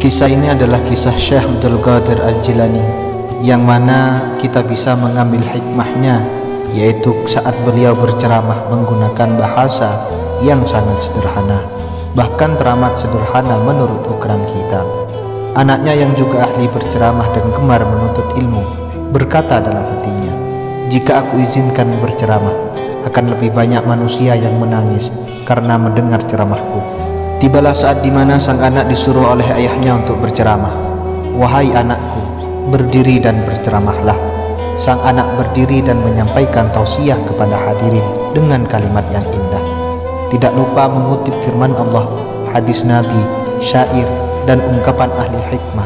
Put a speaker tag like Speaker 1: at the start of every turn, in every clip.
Speaker 1: Kisah ini adalah kisah Syekh Abdul Qadir Al-Jilani, yang mana kita bisa mengambil hikmahnya, yaitu saat beliau berceramah menggunakan bahasa yang sangat sederhana, bahkan teramat sederhana menurut ukuran kita. Anaknya yang juga ahli berceramah dan gemar menuntut ilmu berkata dalam hatinya, "Jika aku izinkan berceramah, akan lebih banyak manusia yang menangis karena mendengar ceramahku." Tibalah saat di mana sang anak disuruh oleh ayahnya untuk berceramah. "Wahai anakku, berdiri dan berceramahlah." Sang anak berdiri dan menyampaikan tausiah kepada hadirin dengan kalimat yang indah. Tidak lupa mengutip firman Allah, hadis Nabi, syair, dan ungkapan ahli hikmah.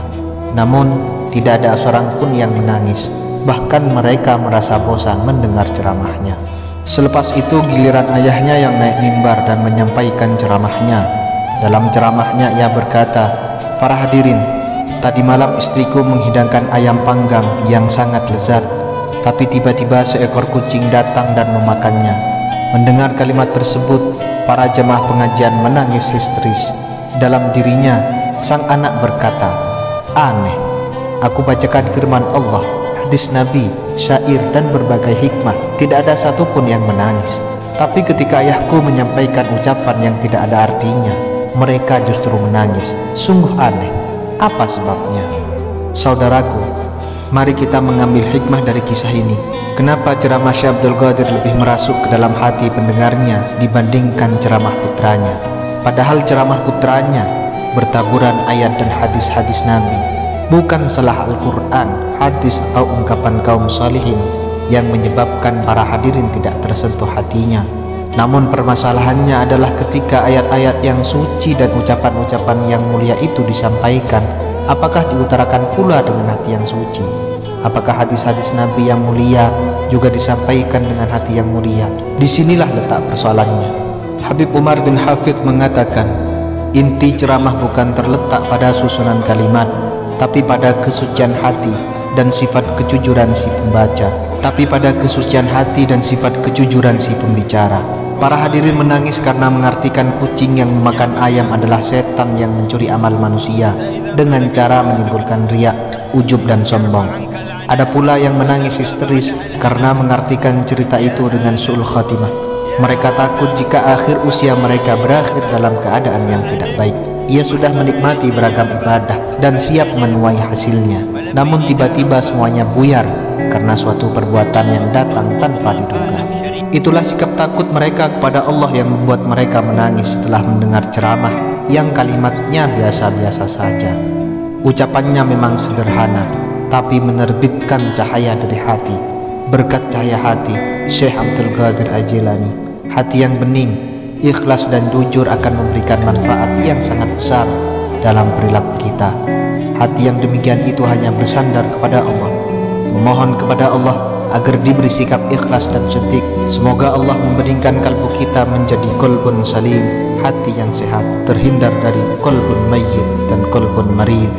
Speaker 1: Namun tidak ada seorang pun yang menangis, bahkan mereka merasa bosan mendengar ceramahnya. Selepas itu giliran ayahnya yang naik mimbar dan menyampaikan ceramahnya. Dalam ceramahnya ia berkata, "Para hadirin, tadi malam istriku menghidangkan ayam panggang yang sangat lezat, tapi tiba-tiba seekor kucing datang dan memakannya." Mendengar kalimat tersebut, para jemaah pengajian menangis histeris. Dalam dirinya, sang anak berkata, "Aneh, aku bacakan firman Allah, hadis Nabi, syair, dan berbagai hikmah, tidak ada satupun yang menangis. Tapi ketika ayahku menyampaikan ucapan yang tidak ada artinya, mereka justru menangis. Sungguh aneh, apa sebabnya?" Saudaraku, mari kita mengambil hikmah dari kisah ini. Kenapa ceramah Syekh Abdul Qadir lebih merasuk ke dalam hati pendengarnya dibandingkan ceramah putranya? Padahal ceramah putranya bertaburan ayat dan hadis-hadis Nabi. Bukan salah Al-Quran, hadis, atau ungkapan kaum salihin yang menyebabkan para hadirin tidak tersentuh hatinya. Namun permasalahannya adalah ketika ayat-ayat yang suci dan ucapan-ucapan yang mulia itu disampaikan, apakah diutarakan pula dengan hati yang suci? Apakah hadis-hadis Nabi yang mulia juga disampaikan dengan hati yang mulia? Disinilah letak persoalannya. Habib Umar bin Hafidh mengatakan, inti ceramah bukan terletak pada susunan kalimat, tapi pada kesucian hati dan sifat kejujuran si pembaca, si pembicara. Para hadirin menangis karena mengartikan kucing yang memakan ayam adalah setan yang mencuri amal manusia dengan cara menimbulkan riak, ujub, dan sombong. Ada pula yang menangis histeris karena mengartikan cerita itu dengan su'ul khatimah. Mereka takut jika akhir usia mereka berakhir dalam keadaan yang tidak baik. Ia sudah menikmati beragam ibadah dan siap menuai hasilnya, namun tiba-tiba semuanya buyar karena suatu perbuatan yang datang tanpa diduga. Itulah sikap takut mereka kepada Allah yang membuat mereka menangis setelah mendengar ceramah yang kalimatnya biasa-biasa saja. Ucapannya memang sederhana, tapi menerbitkan cahaya dari hati. Berkat cahaya hati Syekh Abdul Qadir Al-Jilani, hati yang bening, ikhlas, dan jujur akan memberikan manfaat yang sangat besar dalam perilaku kita. Hati yang demikian itu hanya bersandar kepada Allah, memohon kepada Allah agar diberi sikap ikhlas dan setik. Semoga Allah membeningkan kalbu kita menjadi qalbun salim, hati yang sehat, terhindar dari qalbun mayyit dan qalbun marid.